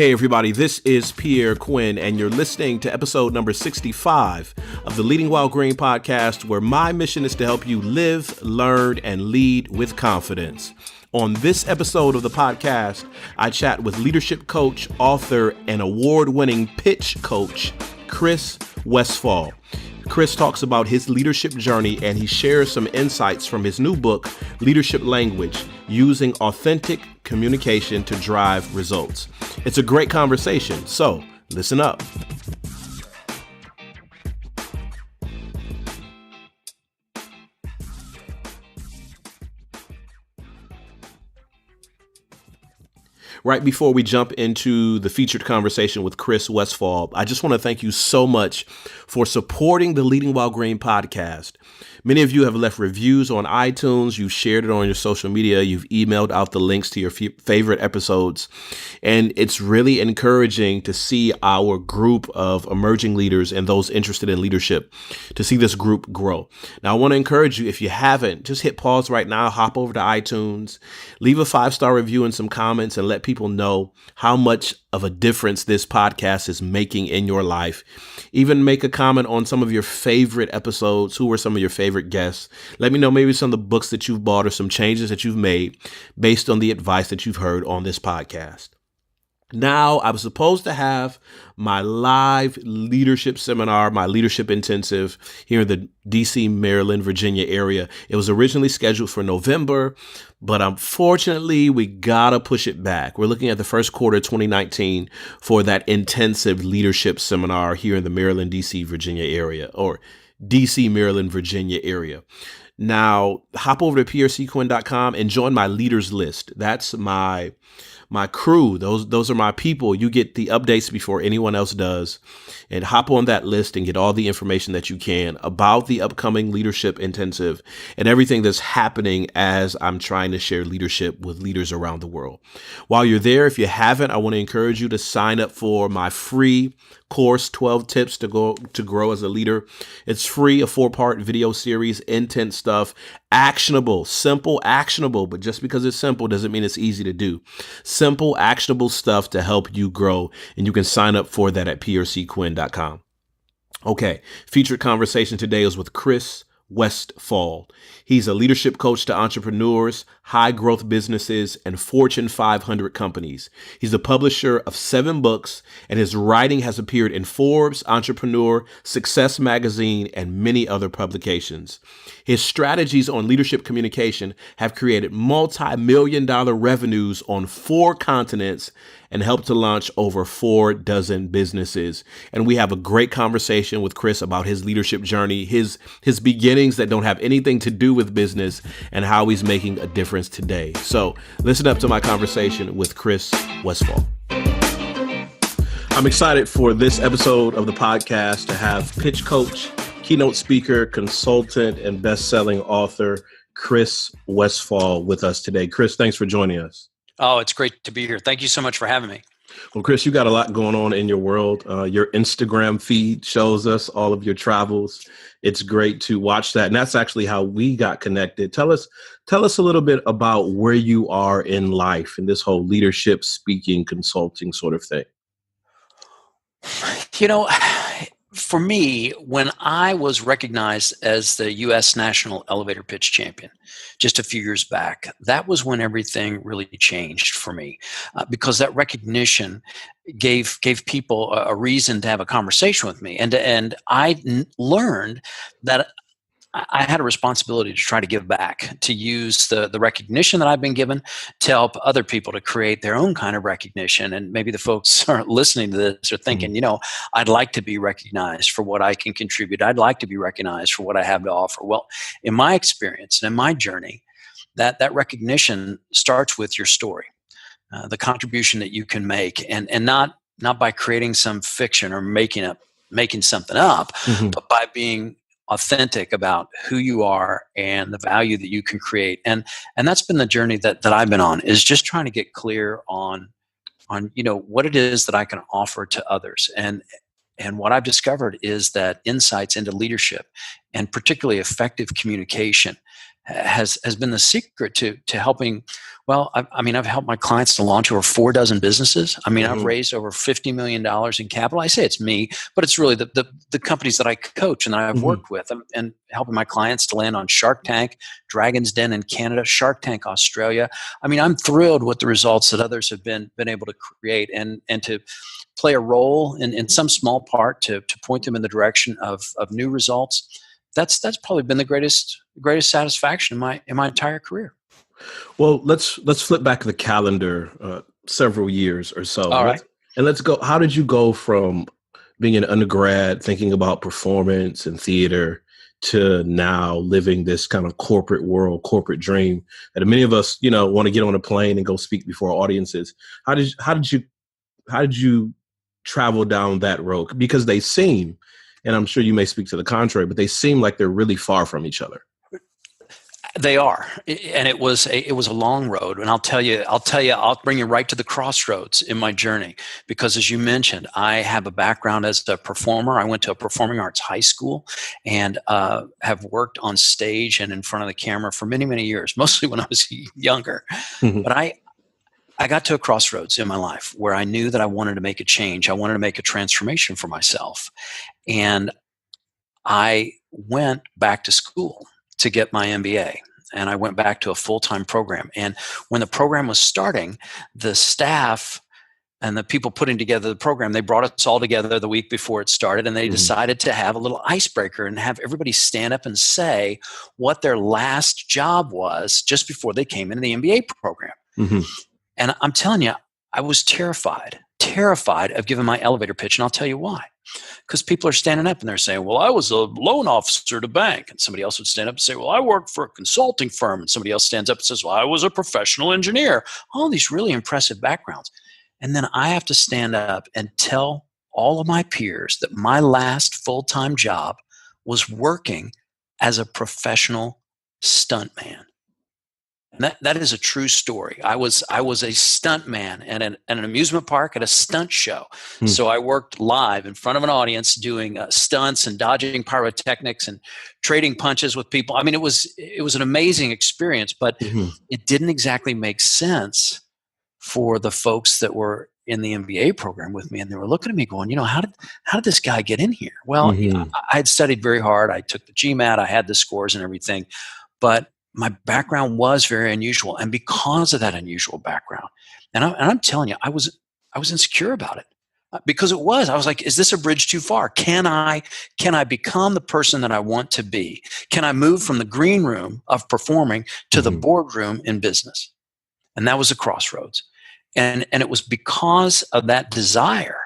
Hey everybody, this is Pierre Quinn, and you're listening to episode number 65 of the Leading While Green podcast, where my mission is to help you live, learn, and lead with confidence. On this episode of the podcast, I chat with leadership coach, author, and award-winning pitch coach, Chris Westfall. Chris talks about his leadership journey, and he shares some insights from his new book, Leadership Language, Using Authentic Communication to Drive Results. It's a great conversation, so listen up. Right before we jump into the featured conversation with Chris Westfall, I just want to thank you so much for supporting the Leading While Green podcast. Many of you have left reviews on iTunes. You've shared it on your social media. You've emailed out the links to your favorite episodes. And it's really encouraging to see our group of emerging leaders and those interested in leadership, to see this group grow. Now, I want to encourage you, if you haven't, just hit pause right now, hop over to iTunes, leave a 5-star review and some comments, and let people know how much of a difference this podcast is making in your life. Even make a comment on some of your favorite episodes. Who were some of your favorite guests? Let me know maybe some of the books that you've bought or some changes that you've made based on the advice that you've heard on this podcast. Now, I was supposed to have my live leadership seminar, my leadership intensive here in the DC, Maryland, Virginia area. It was originally scheduled for November, but unfortunately, we gotta push it back. We're looking at the first quarter of 2019 for that intensive leadership seminar here in the Maryland, DC, Virginia area, or DC, Maryland, Virginia area. Now, hop over to prcquinn.com and join my leaders list. That's my crew. Those are my people. You get the updates before anyone else does, and hop on that list and get all the information that you can about the upcoming leadership intensive and everything that's happening as I'm trying to share leadership with leaders around the world. While you're there, if you haven't, I want to encourage you to sign up for my free course, 12 tips to grow as a leader. It's free, a 4-part video series, intense stuff, actionable, simple, actionable, but just because it's simple doesn't mean it's easy to do. Simple, actionable stuff to help you grow, and you can sign up for that at prcquinn.com. Okay, featured conversation today is with Chris Westfall. He's a leadership coach to entrepreneurs, high growth businesses, and Fortune 500 companies. He's the publisher of 7 books, and his writing has appeared in Forbes, Entrepreneur, Success Magazine, and many other publications. His strategies on leadership communication have created multi-million-dollar revenues on 4 continents and helped to launch over 4 dozen businesses. And we have a great conversation with Chris about his leadership journey, his beginnings that don't have anything to do with business, and how he's making a difference today. So listen up to my conversation with Chris Westfall. I'm excited for this episode of the podcast to have pitch coach, keynote speaker, consultant, and best-selling author Chris Westfall with us today. Chris, thanks for joining us. Oh, it's great to be here. Thank you so much for having me. Well, Chris, you got a lot going on in your world. Your Instagram feed shows us all of your travels. It's great to watch that. And that's actually how we got connected. Tell us a little bit about where you are in life in this whole leadership, speaking, consulting sort of thing. You know, for me, when I was recognized as the U.S. National Elevator Pitch Champion just a few years back, that was when everything really changed for me, because that recognition gave people a reason to have a conversation with me. And I learned that I had a responsibility to try to give back, to use the recognition that I've been given to help other people to create their own kind of recognition. And maybe the folks are listening to this are thinking, I'd like to be recognized for what I can contribute. I'd like to be recognized for what I have to offer. Well, in my experience and in my journey, that recognition starts with your story, the contribution that you can make, and not by creating some fiction or making something up, but by being authentic about who you are and the value that you can create. And that's been the journey that I've been on, is just trying to get clear on what it is that I can offer to others. And what I've discovered is that insights into leadership, and particularly effective communication, has been the secret to helping. Well, I've helped my clients to launch over 4 dozen businesses. I've raised over $50 million in capital. I say it's me, but it's really the companies that I coach and that I've worked with, and helping my clients to land on Shark Tank, Dragon's Den in Canada, Shark Tank Australia. I'm thrilled with the results that others have been able to create, and to play a role in some small part to point them in the direction of new results. That's probably been the greatest satisfaction in my entire career. Well, let's flip back the calendar several years or so. All right. Let's go. How did you go from being an undergrad, thinking about performance and theater, to now living this kind of corporate world, corporate dream that many of us, want to get on a plane and go speak before audiences? How did you travel down that road? Because they seem, and I'm sure you may speak to the contrary, but they seem like they're really far from each other. They are, and it was a long road. And I'll bring you right to the crossroads in my journey, because as you mentioned, I have a background as a performer. I went to a performing arts high school, and have worked on stage and in front of the camera for many, many years, mostly when I was younger. But I got to a crossroads in my life where I knew that I wanted to make a change. I wanted to make a transformation for myself, and I went back to school to get my MBA. And I went back to a full-time program. And when the program was starting, the staff and the people putting together the program, they brought us all together the week before it started, and they decided to have a little icebreaker and have everybody stand up and say what their last job was just before they came into the MBA program. And I'm telling you, I was terrified of giving my elevator pitch. And I'll tell you why. Because people are standing up and they're saying, well, I was a loan officer at a bank. And somebody else would stand up and say, well, I worked for a consulting firm. And somebody else stands up and says, well, I was a professional engineer. All these really impressive backgrounds. And then I have to stand up and tell all of my peers that my last full-time job was working as a professional stuntman. And that is a true story. I was a stunt man at an amusement park at a stunt show. So I worked live in front of an audience doing stunts and dodging pyrotechnics and trading punches with people. It was an amazing experience, but it didn't exactly make sense for the folks that were in the MBA program with me, and they were looking at me going, how did this guy get in here? Well, I had studied very hard. I took the GMAT. I had the scores and everything, but my background was very unusual. And because of that unusual background, and I'm telling you, I was insecure about it, because I was like, is this a bridge too far? Can I become the person that I want to be? Can I move from the green room of performing to the boardroom in business? And that was a crossroads. And it was because of that desire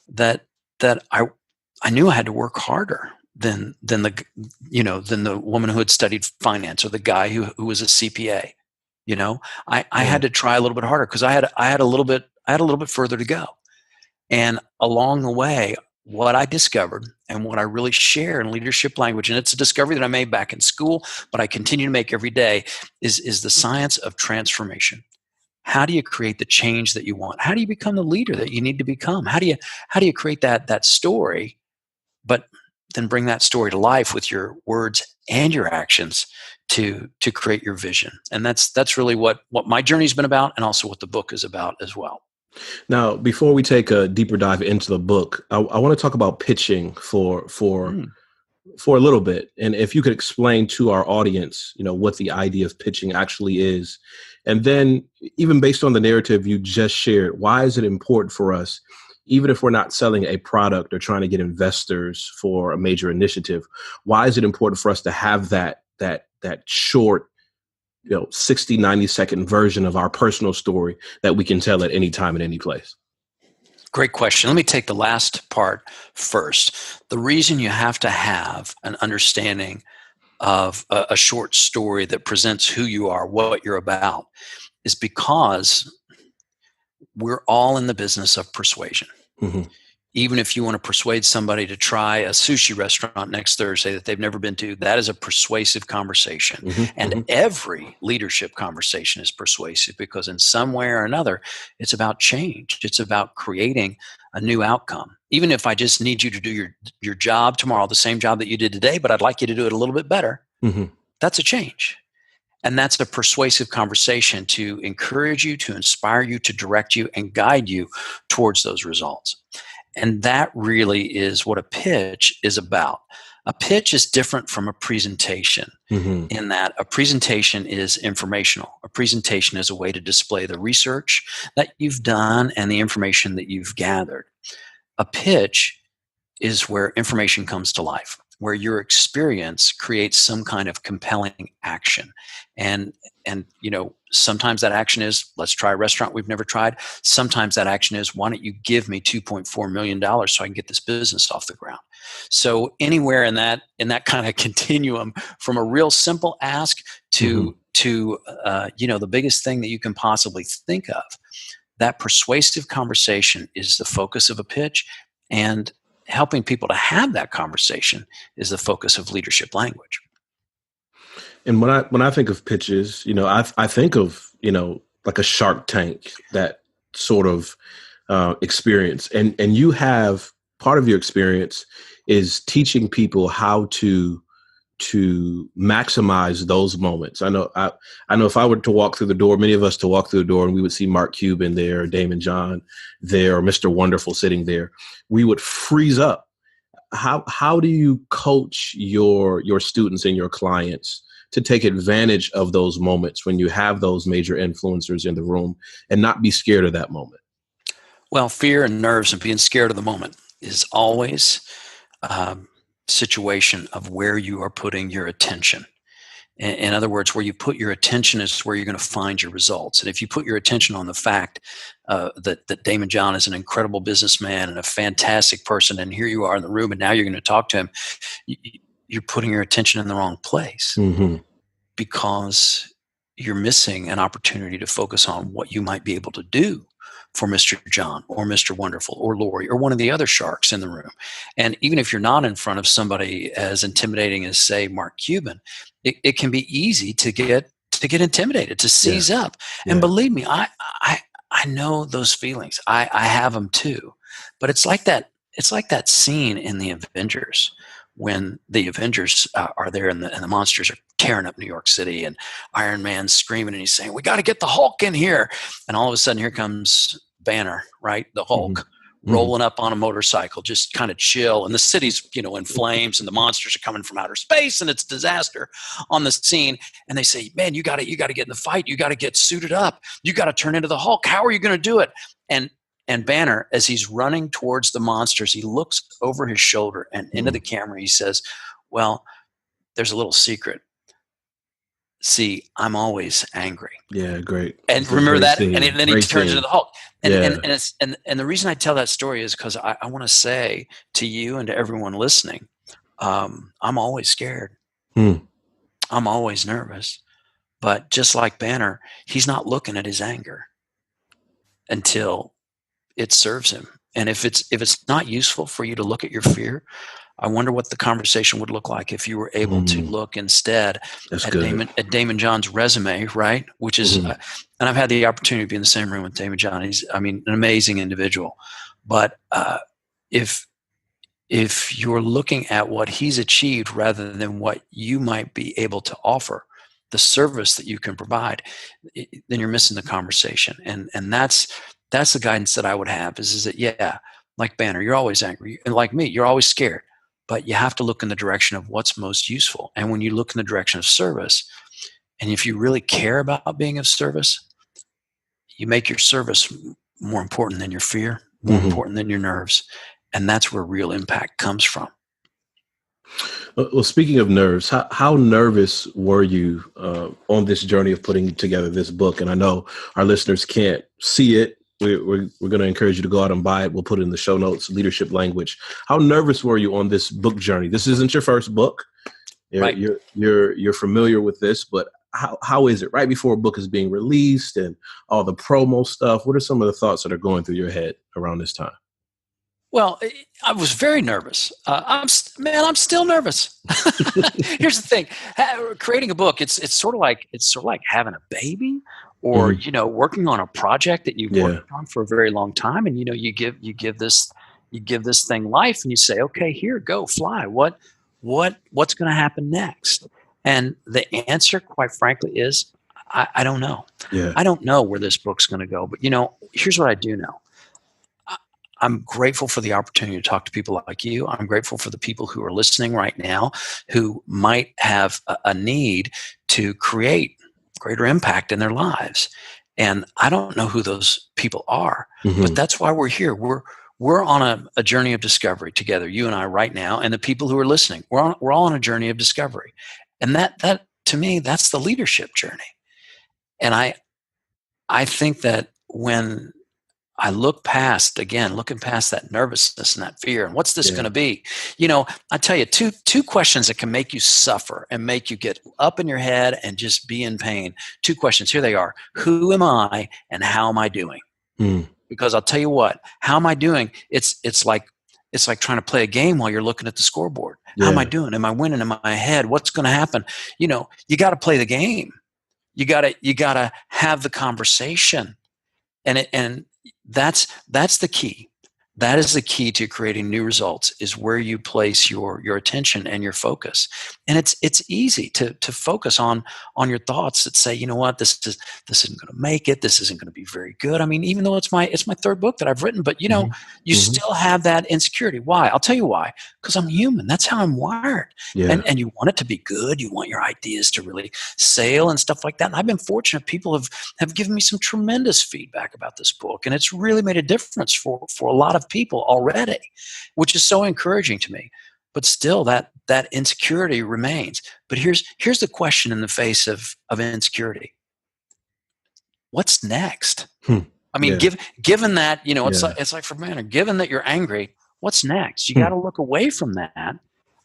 that I knew I had to work harder than the woman who had studied finance, or the guy who was a CPA. I had to try a little bit harder, because I had a little bit further to go. And along the way, what I discovered and what I really share in leadership language, and it's a discovery that I made back in school, but I continue to make every day, is the science of transformation. How do you create the change that you want? How do you become the leader that you need to become? How do you create that story, but then bring that story to life with your words and your actions to create your vision? And that's really what my journey's been about, and also what the book is about as well. Now, before we take a deeper dive into the book, I want to talk about pitching for a little bit. And if you could explain to our audience, what the idea of pitching actually is. And then, even based on the narrative you just shared, why is it important for us, even if we're not selling a product or trying to get investors for a major initiative, why is it important for us to have that short, 60, 90-second version of our personal story that we can tell at any time and any place? Great question. Let me take the last part first. The reason you have to have an understanding of a short story that presents who you are, what you're about, is because we're all in the business of persuasion. Even if you want to persuade somebody to try a sushi restaurant next Thursday that they've never been to, that is a persuasive conversation. And every leadership conversation is persuasive, because in some way or another, it's about change. It's about creating a new outcome. Even if I just need you to do your job tomorrow, the same job that you did today, but I'd like you to do it a little bit better, That's a change. And that's a persuasive conversation to encourage you, to inspire you, to direct you, and guide you towards those results. And that really is what a pitch is about. A pitch is different from a presentation Mm-hmm. in that a presentation is informational. A presentation is a way to display the research that you've done and the information that you've gathered. A pitch is where information comes to life, where your experience creates some kind of compelling action. And sometimes that action is, let's try a restaurant we've never tried. Sometimes that action is, why don't you give me $2.4 million so I can get this business off the ground? So anywhere in that kind of continuum, from a real simple ask to the biggest thing that you can possibly think of, that persuasive conversation is the focus of a pitch, and helping people to have that conversation is the focus of leadership language. And when I think of pitches, I think of, like a Shark Tank, that sort of experience. And you have, part of your experience is teaching people how to maximize those moments. I know if I were to walk through the door, many of us to walk through the door, and we would see Mark Cuban there, or Damon John there, or Mr. Wonderful sitting there, we would freeze up. How do you coach your students and your clients to take advantage of those moments when you have those major influencers in the room and not be scared of that moment? Well, fear and nerves and being scared of the moment is always a situation of where you are putting your attention. In other words, where you put your attention is where you're going to find your results. And if you put your attention on the fact that Damon John is an incredible businessman and a fantastic person, and here you are in the room, and now you're going to talk to him, you're putting your attention in the wrong place, because you're missing an opportunity to focus on what you might be able to do for Mr. John or Mr. Wonderful or Lori or one of the other sharks in the room. And even if you're not in front of somebody as intimidating as, say, Mark Cuban, it can be easy to get intimidated, to seize up. And believe me, I know those feelings. I have them too. But it's like that scene in the Avengers, when the Avengers are there and the monsters are tearing up New York City, and Iron Man's screaming and he's saying, "We got to get the Hulk in here." And all of a sudden, here comes Banner, right? The Hulk, rolling up on a motorcycle, just kind of chill. And the city's, in flames, and the monsters are coming from outer space, and it's disaster on the scene. And they say, "Man, you got to get in the fight. You got to get suited up. You got to turn into the Hulk. How are you going to do it?" And Banner, as he's running towards the monsters, he looks over his shoulder and into the camera. He says, "Well, there's a little secret. See, I'm always angry." Yeah, great. And remember that? Scene. And then he turns into the Hulk. And the reason I tell that story is because I want to say to you and to everyone listening, I'm always scared. I'm always nervous. But just like Banner, he's not looking at his anger until it serves him. And if it's not useful for you to look at your fear, I wonder what the conversation would look like if you were able to look instead at Damon John's resume, right? Which is, and I've had the opportunity to be in the same room with Damon John. He's, an amazing individual. But if you're looking at what he's achieved rather than what you might be able to offer, the service that you can provide, then you're missing the conversation. And that's the guidance that I would have is that, like Banner, you're always angry. And like me, you're always scared. But you have to look in the direction of what's most useful. And when you look in the direction of service, and if you really care about being of service, you make your service more important than your fear, more important than your nerves. And that's where real impact comes from. Well, speaking of nerves, how nervous were you on this journey of putting together this book? And I know our listeners can't see it. We're going to encourage you to go out and buy it. We'll put it in the show notes, Leadership Language. How nervous were you on this book journey? This isn't your first book. Right. You're familiar with this, but how is it right before a book is being released and all the promo stuff? What are some of the thoughts that are going through your head around this time? Well, I was very nervous. I'm still nervous. Here's the thing: creating a book, it's sort of like having a baby, or working on a project that you've worked on for a very long time, and you give this thing life, and you say, "Okay, here, go fly. What's going to happen next?" And the answer, quite frankly, is I don't know. Yeah. I don't know where this book's going to go. But, here's what I do know. I'm grateful for the opportunity to talk to people like you. I'm grateful for the people who are listening right now who might have a need to create greater impact in their lives. And I don't know who those people are, but that's why we're here. We're on a journey of discovery together, you and I right now, and the people who are listening. We're all on a journey of discovery. And that to me, that's the leadership journey. And I think that when I looking past that nervousness and that fear, and what's this going to be? I tell you, two questions that can make you suffer and make you get up in your head and just be in pain. Two questions. Here they are. Who am I and how am I doing? Because I'll tell you what, how am I doing? It's like trying to play a game while you're looking at the scoreboard. How am I doing? Am I winning? Am I ahead? What's going to happen? You got to play the game. You got to have the conversation. And that's the key. That is the key to creating new results, is where you place your attention and your focus. And it's easy to focus on your thoughts that say, you know what, this isn't going to make it. This isn't going to be very good. I mean, even though it's my third book that I've written, but you still have that insecurity. Why? I'll tell you why. Because I'm human. That's how I'm wired. Yeah. And you want it to be good. You want your ideas to really sail and stuff like that. And I've been fortunate. People have given me some tremendous feedback about this book, and it's really made a difference for a lot of people already, which is so encouraging to me. But still, that insecurity remains. But here's the question in the face of insecurity: what's next? I mean, given that it's like for Manor, given that you're angry, what's next? You got to look away from that.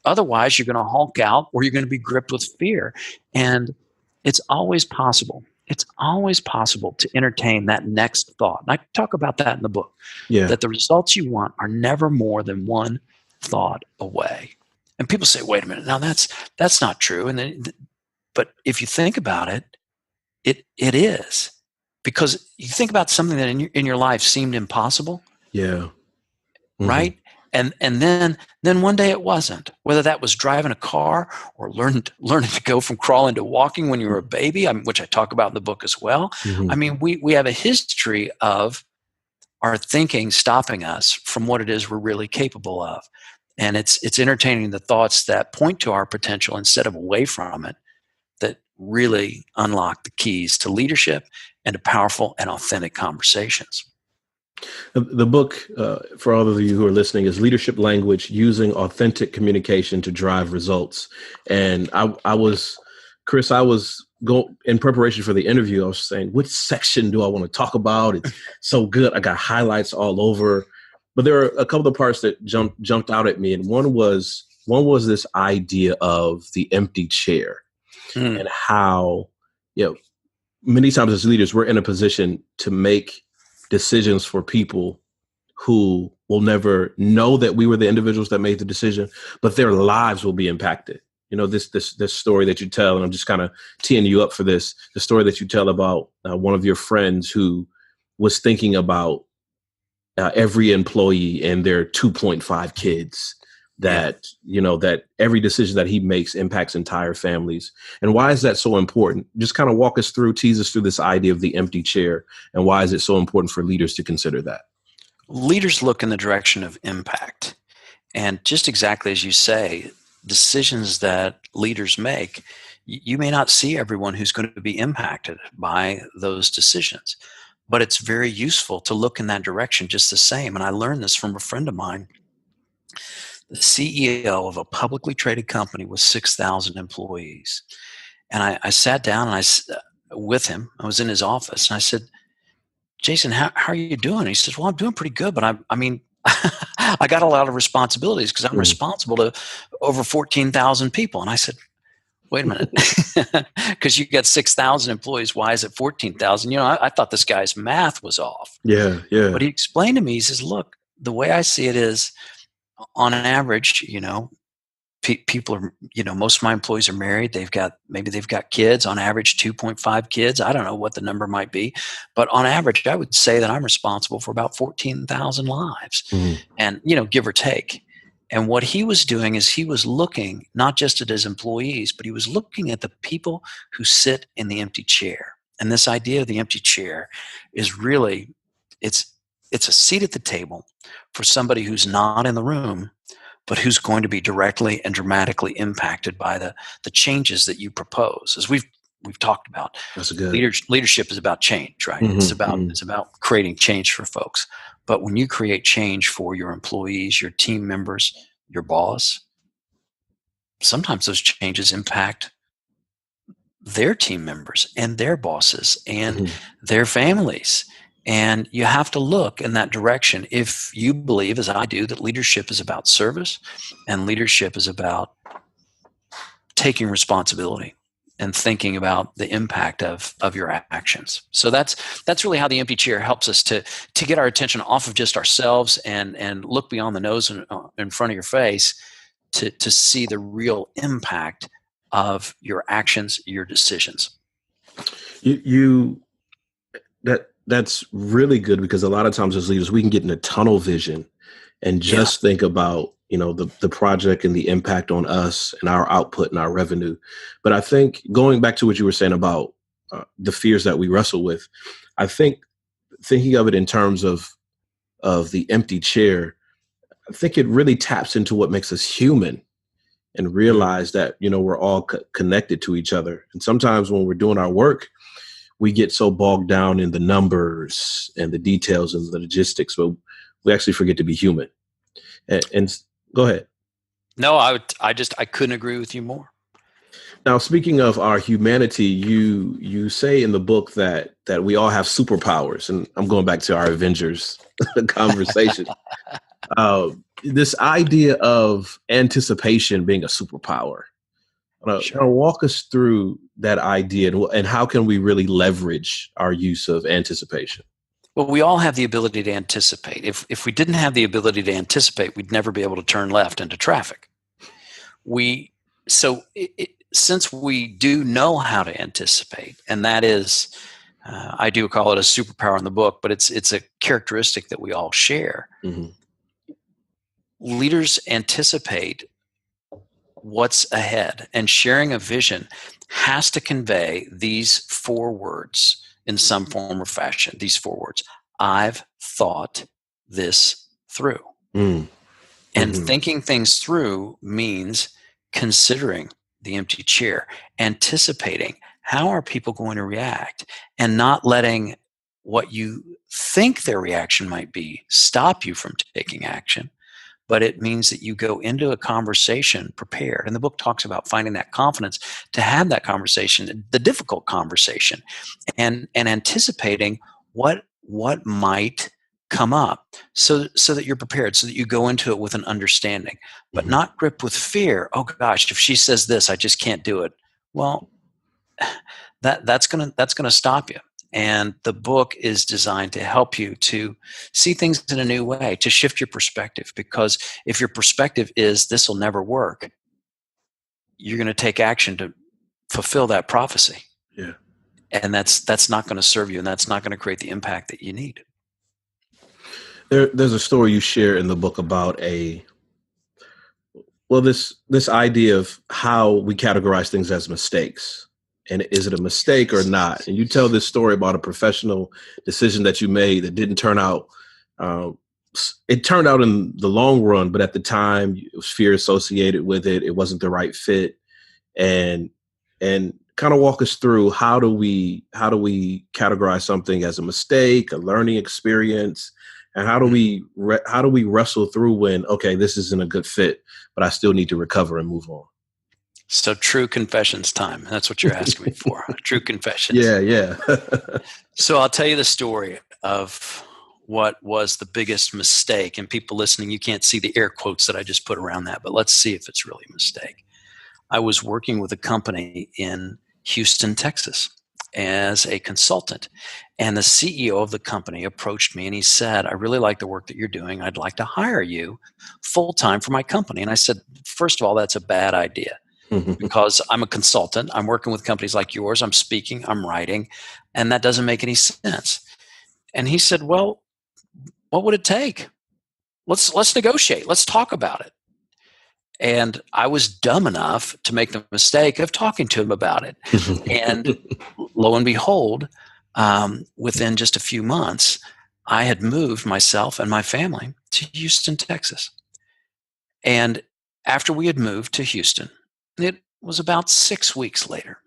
Otherwise, you're going to hulk out, or you're going to be gripped with fear. And it's always possible. It's always possible to entertain that next thought. And I talk about that in the book, that the results you want are never more than one thought away. And people say, wait a minute, now that's not true. But if you think about it, it is. Because you think about something that in your life seemed impossible. Yeah. Right? And then one day it wasn't. Whether that was driving a car or learning to go from crawling to walking when you were a baby, which I talk about in the book as well. I mean, we have a history of our thinking stopping us from what it is we're really capable of. And it's entertaining the thoughts that point to our potential instead of away from it, that really unlock the keys to leadership and to powerful and authentic conversations. The book, for all of you who are listening, is Leadership Language: Using Authentic Communication to Drive Results. And I was in preparation for the interview, I was saying, which section do I want to talk about? It's so good. I got highlights all over. But there are a couple of parts that jumped out at me. And one was this idea of the empty chair and how, many times as leaders, we're in a position to make decisions for people who will never know that we were the individuals that made the decision, but their lives will be impacted. This story that you tell, and I'm just kind of teeing you up for this, the story that you tell about one of your friends who was thinking about every employee and their 2.5 kids, that every decision that he makes impacts entire families. And why is that so important? Just kind of tease us through this idea of the empty chair, and why is it so important for leaders to consider that? Leaders look in the direction of impact. And just exactly as you say, decisions that leaders make, you may not see everyone who's going to be impacted by those decisions, but it's very useful to look in that direction just the same. And I learned this from a friend of mine, the CEO of a publicly traded company with 6,000 employees. And I sat down with him. I was in his office, and I said, Jason, how are you doing? He says, well, I'm doing pretty good, but I mean, I got a lot of responsibilities because I'm responsible to over 14,000 people. And I said, wait a minute, because you got 6,000 employees. Why is it 14,000? I thought this guy's math was off. Yeah. But he explained to me, he says, look, the way I see it is, on average, people are, most of my employees are married. They've got kids, on average 2.5 kids. I don't know what the number might be, but on average, I would say that I'm responsible for about 14,000 lives, and, give or take. And what he was doing is he was looking not just at his employees, but he was looking at the people who sit in the empty chair. And this idea of the empty chair is really, it's it's a seat at the table for somebody who's not in the room, but who's going to be directly and dramatically impacted by the changes that you propose. As we've talked about, That's good. leadership is about change, right? Mm-hmm. It's about creating change for folks. But when you create change for your employees, your team members, your boss, sometimes those changes impact their team members and their bosses and Mm-hmm. their families. And you have to look in that direction if you believe, as I do, that leadership is about service and leadership is about taking responsibility and thinking about the impact of your actions. So that's really how the empty chair helps us to get our attention off of just ourselves and look beyond the nose in front of your face to see the real impact of your actions, your decisions. You that's really good, because a lot of times as leaders we can get in a tunnel vision and Yeah, just think about the project and the impact on us and our output and our revenue. But I think, going back to what you were saying about the fears that we wrestle with, I think thinking of it in terms of the empty chair, I think it really taps into what makes us human, and realize that we're all connected to each other. And sometimes when we're doing our work, we get so bogged down in the numbers and the details and the logistics, but we actually forget to be human. And go ahead. no, I couldn't agree with you more. Now, speaking of our humanity, you say in the book that we all have superpowers, and I'm going back to our Avengers conversation. This idea of anticipation being a superpower. Sure. Walk us through that idea, and how can we really leverage our use of anticipation? Well, we all have the ability to anticipate. If we didn't have the ability to anticipate, we'd never be able to turn left into traffic. We so since we do know how to anticipate, and that is, I do call it a superpower in the book, but it's a characteristic that we all share. Mm-hmm. Leaders anticipate what's ahead, and sharing a vision has to convey these four words in some form or fashion. These four words: I've thought this through. Mm-hmm. And thinking things through means considering the empty chair, anticipating how are people going to react, and not letting what you think their reaction might be stop you from taking action. But it means that you go into a conversation prepared. And the book talks about finding that confidence to have that conversation, the difficult conversation, and anticipating what might come up, so that you're prepared, so that you go into it with an understanding, but Mm-hmm. not gripped with fear. Oh gosh, if she says this, I just can't do it. Well, that's gonna stop you. And the book is designed to help you to see things in a new way, to shift your perspective. Because if your perspective is this will never work, you're going to take action to fulfill that prophecy, Yeah. and that's not going to serve you, and that's not going to create the impact that you need. There's a story you share in the book about this idea of how we categorize things as mistakes. And is it a mistake or not? And you tell this story about a professional decision that you made that didn't turn out. It turned out in the long run, but at the time, it was fear associated with it. It wasn't the right fit. And kind of walk us through, how do we categorize something as a mistake, a learning experience, and how do we wrestle through when, okay, this isn't a good fit, but I still need to recover and move on. So, true confessions time. That's what you're asking me for. True confessions. Yeah. So I'll tell you the story of what was the biggest mistake. And people listening, you can't see the air quotes that I just put around that, but let's see if it's really a mistake. I was working with a company in Houston, Texas, as a consultant. And the CEO of the company approached me and he said, I really like the work that you're doing. I'd like to hire you full time for my company. And I said, first of all, that's a bad idea, because I'm a consultant. I'm working with companies like yours. I'm speaking, I'm writing, and that doesn't make any sense. And he said, well, what would it take? Let's negotiate. Let's talk about it. And I was dumb enough to make the mistake of talking to him about it. And lo and behold, within just a few months, I had moved myself and my family to Houston, Texas. And after we had moved to Houston, it was about 6 weeks later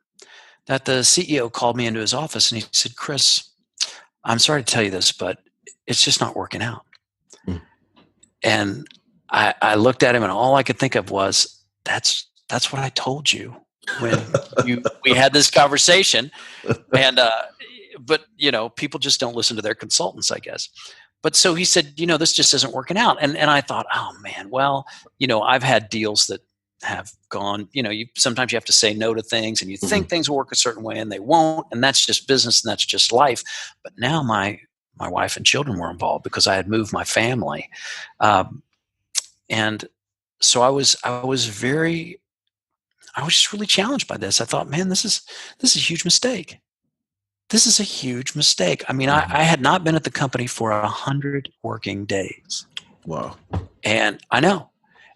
that the CEO called me into his office and he said, "Chris, I'm sorry to tell you this, but it's just not working out." Mm. And I looked at him and all I could think of was, that's what I told you when we had this conversation. And, but people just don't listen to their consultants, I guess. But so he said, this just isn't working out. And I thought, oh man, well, I've had deals that have gone, sometimes you have to say no to things and you think things will work a certain way and they won't. And that's just business and that's just life. But now my wife and children were involved because I had moved my family. And so I was just really challenged by this. I thought, man, this is a huge mistake. This is a huge mistake. I mean, I had not been at the company for 100 working days. Wow. And I know.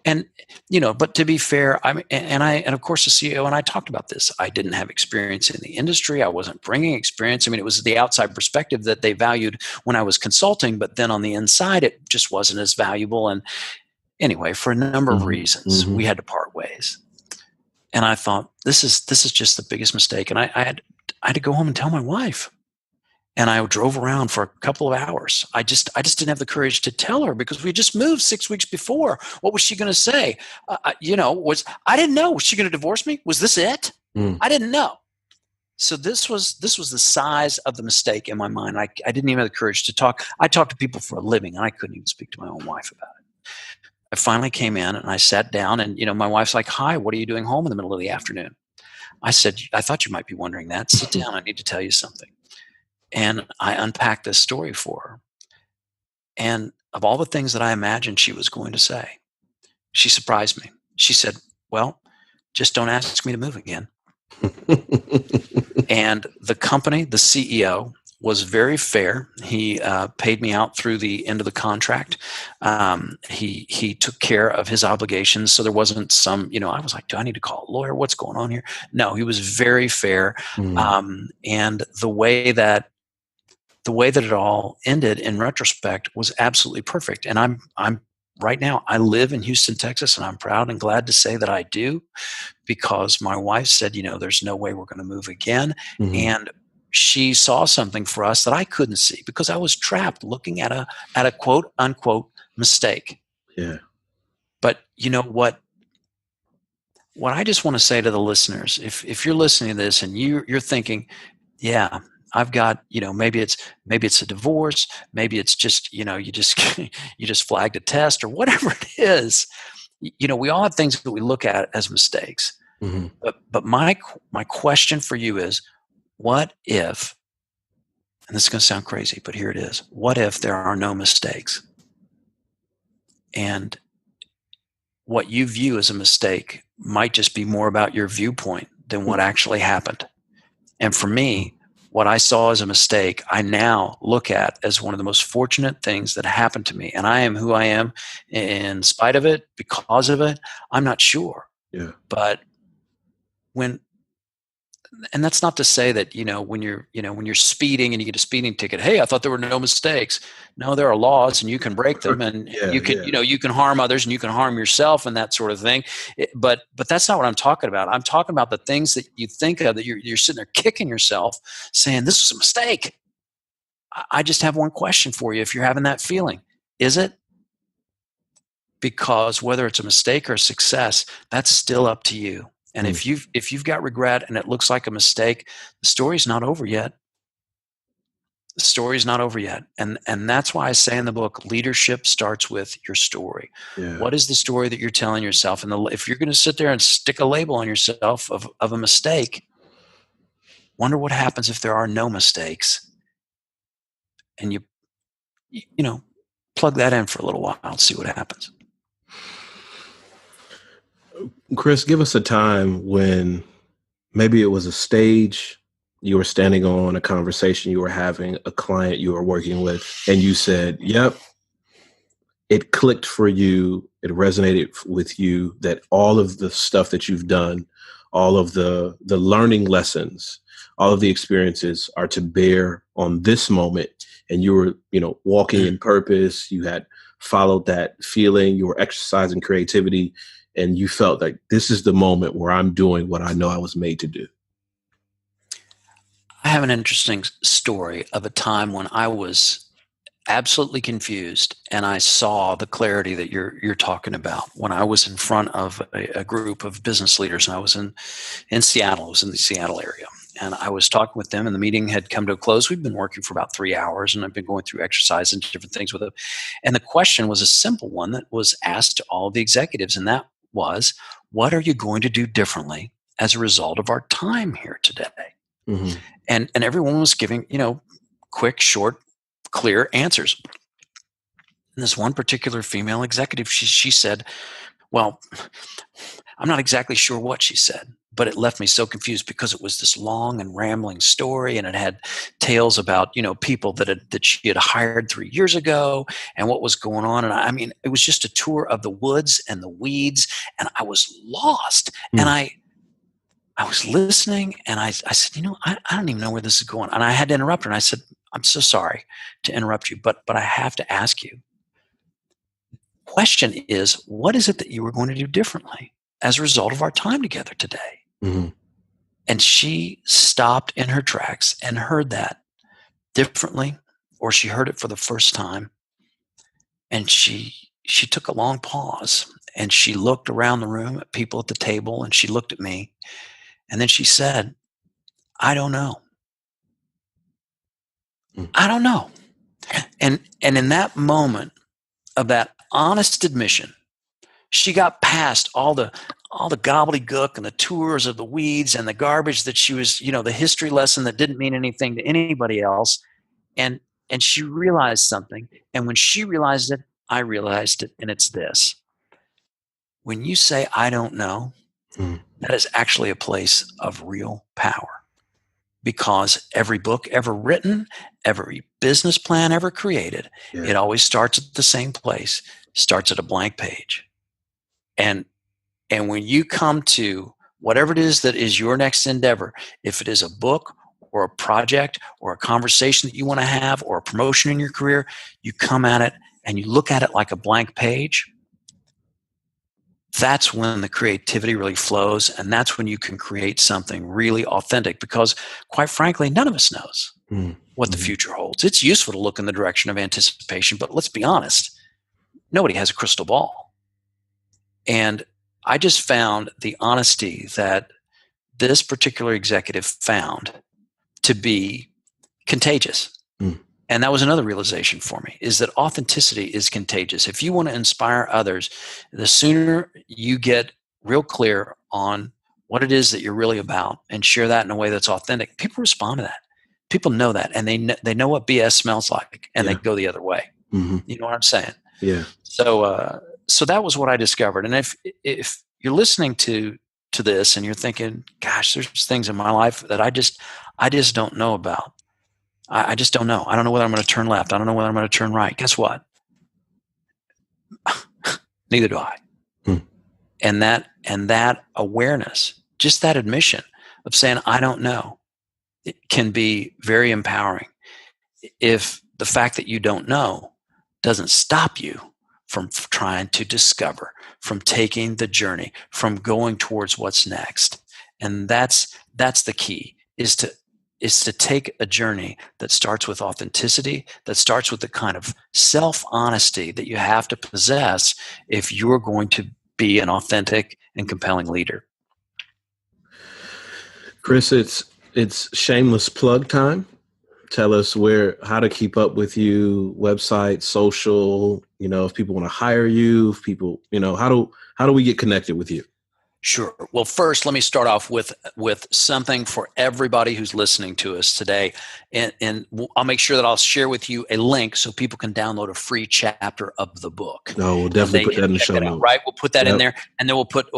And, but to be fair, and of course the CEO and I talked about this. I didn't have experience in the industry. I wasn't bringing experience. I mean, it was the outside perspective that they valued when I was consulting, but then on the inside, it just wasn't as valuable. And anyway, for a number of reasons, we had to part ways. And I thought, this is just the biggest mistake. And I had to go home and tell my wife. And I drove around for a couple of hours. I just didn't have the courage to tell her because we just moved 6 weeks before. What was she going to say? I didn't know. Was she going to divorce me? Was this it? I didn't know. So this was the size of the mistake in my mind. I didn't even have the courage to talk. I talked to people for a living, and I couldn't even speak to my own wife about it. I finally came in and I sat down, and my wife's like, "Hi, what are you doing home in the middle of the afternoon?" I said, "I thought you might be wondering that. Sit down. I need to tell you something." And I unpacked this story for her. And of all the things that I imagined she was going to say, she surprised me. She said, "Well, just don't ask me to move again." And the company, the CEO, was very fair. He paid me out through the end of the contract. He took care of his obligations. So there wasn't some, I was like, do I need to call a lawyer? What's going on here? No, he was very fair. And the way that it all ended in retrospect was absolutely perfect. And I'm right now, I live in Houston, Texas, and I'm proud and glad to say that I do, because my wife said, there's no way we're going to move again. And she saw something for us that I couldn't see because I was trapped looking at a quote unquote mistake. Yeah. But what I just want to say to the listeners, if you're listening to this and you're thinking, yeah, I've got, maybe it's a divorce, maybe it's just, you just flagged a test or whatever it is. We all have things that we look at as mistakes. But my question for you is, what if, and this is going to sound crazy, but here it is. What if there are no mistakes? And what you view as a mistake might just be more about your viewpoint than what actually happened. And for me, what I saw as a mistake, I now look at as one of the most fortunate things that happened to me. And I am who I am in spite of it, because of it. I'm not sure. Yeah. But and that's not to say that, when you're speeding and you get a speeding ticket, hey, I thought there were no mistakes. No, there are laws and you can break them, and you can harm others and you can harm yourself and that sort of thing. But that's not what I'm talking about. I'm talking about the things that you think of that you're sitting there kicking yourself saying, this was a mistake. I just have one question for you. If you're having that feeling, is it? Because whether it's a mistake or a success, that's still up to you. And if you've got regret and it looks like a mistake, the story's not over yet. The story's not over yet. And that's why I say in the book, leadership starts with your story. Yeah. What is the story that you're telling yourself? And if you're going to sit there and stick a label on yourself of a mistake, wonder what happens if there are no mistakes. And you plug that in for a little while and see what happens. Chris, give us a time when maybe it was a stage you were standing on, a conversation you were having, a client you were working with, and you said, yep, it clicked for you, it resonated with you that all of the stuff that you've done, all of the learning lessons, all of the experiences are to bear on this moment. And you were, walking in purpose. You had followed that feeling. You were exercising creativity, and you felt like this is the moment where I'm doing what I know I was made to do. I have an interesting story of a time when I was absolutely confused, and I saw the clarity that you're talking about when I was in front of a group of business leaders, and I was in Seattle. I was in the Seattle area, and I was talking with them, and the meeting had come to a close. We'd been working for about 3 hours, and I've been going through exercise and different things with them. And the question was a simple one that was asked to all the executives, and that was, what are you going to do differently as a result of our time here today? Mm-hmm. And everyone was giving, quick, short, clear answers. And this one particular female executive, she said, well, I'm not exactly sure what she said, but it left me so confused because it was this long and rambling story, and it had tales about, people that she had hired 3 years ago and what was going on. And I mean, it was just a tour of the woods and the weeds, and I was lost. And I was listening, and I said, I don't even know where this is going. And I had to interrupt her, and I said, I'm so sorry to interrupt you, but I have to ask you. Question is, what is it that you were going to do differently as a result of our time together today? Mm-hmm. And she stopped in her tracks and heard that differently, or she heard it for the first time. And she took a long pause, and she looked around the room at people at the table, and she looked at me. And then she said, I don't know. I don't know. And in that moment of that honest admission, she got past all the gobbledygook and the tours of the weeds and the garbage that she was, the history lesson that didn't mean anything to anybody else. And she realized something. And when she realized it, I realized it. And it's this. When you say, I don't know, that is actually a place of real power. Because every book ever written, every business plan ever created, it always starts at the same place, starts at a blank page. And when you come to whatever it is that is your next endeavor, if it is a book or a project or a conversation that you want to have or a promotion in your career, you come at it and you look at it like a blank page. That's when the creativity really flows, and that's when you can create something really authentic, because quite frankly, none of us knows what the future holds. It's useful to look in the direction of anticipation, but let's be honest, nobody has a crystal ball. And I just found the honesty that this particular executive found to be contagious. And that was another realization for me, is that authenticity is contagious. If you want to inspire others, the sooner you get real clear on what it is that you're really about and share that in a way that's authentic, people respond to that. People know that, and they know what BS smells like, and they go the other way. You know what I'm saying? Yeah. So that was what I discovered. And if you're listening to this and you're thinking, gosh, there's things in my life that I just don't know about. I just don't know. I don't know whether I'm going to turn left. I don't know whether I'm going to turn right. Guess what? Neither do I. And that awareness, just that admission of saying, I don't know, it can be very empowering. If the fact that you don't know doesn't stop you from trying to discover, from taking the journey, from going towards what's next. And that's the key, is to take a journey that starts with authenticity, that starts with the kind of self-honesty that you have to possess if you're going to be an authentic and compelling leader. Chris, it's shameless plug time. Tell us how to keep up with you, website, social, if people want to hire you, if people, how do we get connected with you? Sure. Well, first, let me start off with something for everybody who's listening to us today, and I'll make sure that I'll share with you a link so people can download a free chapter of the book. No, we'll definitely put that in the show notes. Right, we'll put that in Yep. there, and then we'll put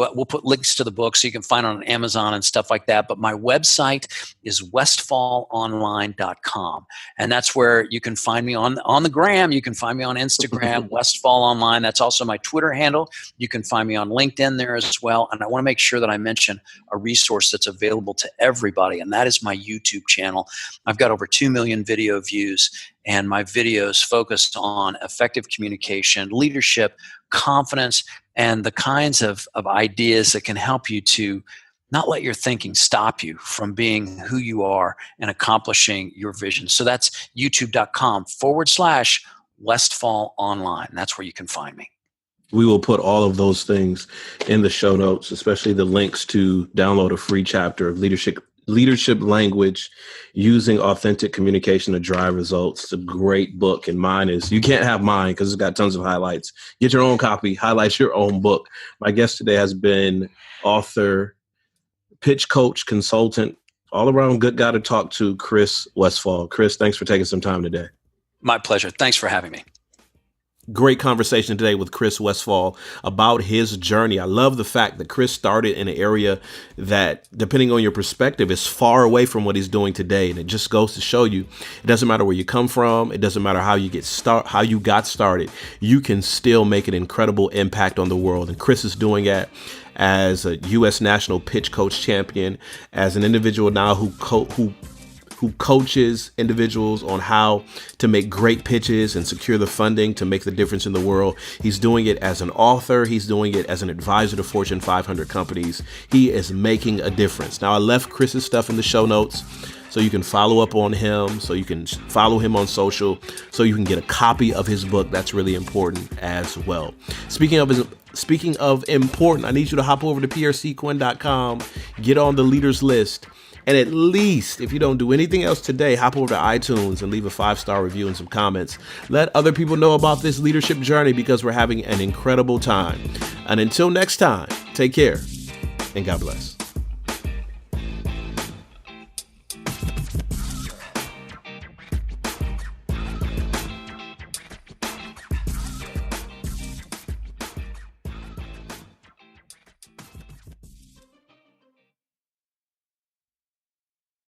links to the book so you can find it on Amazon and stuff like that. But my website is westfallonline.com, and that's where you can find me on the gram. You can find me on Instagram, Westfall Online. That's also my Twitter handle. You can find me on LinkedIn there as well. And I want to make sure that I mention a resource that's available to everybody, and that is my YouTube channel. I've got over 2 million video views, and my videos focus on effective communication, leadership, confidence, and the kinds of ideas that can help you to not let your thinking stop you from being who you are and accomplishing your vision. So that's youtube.com/Westfall Online. That's where you can find me. We will put all of those things in the show notes, especially the links to download a free chapter of leadership language using authentic communication to drive results. It's a great book, and mine is, you can't have mine because it's got tons of highlights. Get your own copy, highlight your own book. My guest today has been author, pitch coach, consultant, all around good guy to talk to, Chris Westfall. Chris, thanks for taking some time today. My pleasure. Thanks for having me. Great conversation today with Chris Westfall about his journey. I love the fact that Chris started in an area that, depending on your perspective, is far away from what he's doing today. And it just goes to show you, it doesn't matter where you come from. It doesn't matter how you got started. You can still make an incredible impact on the world. And Chris is doing that as a U.S. national pitch coach champion, as an individual now who coaches individuals on how to make great pitches and secure the funding to make the difference in the world. He's doing it as an author. He's doing it as an advisor to Fortune 500 companies. He is making a difference. Now, I left Chris's stuff in the show notes so you can follow up on him, so you can follow him on social, so you can get a copy of his book. That's really important as well. Speaking of important, I need you to hop over to prcquinn.com, get on the leaders list. And at least, if you don't do anything else today, hop over to iTunes and leave a 5-star review and some comments. Let other people know about this leadership journey, because we're having an incredible time. And until next time, take care and God bless.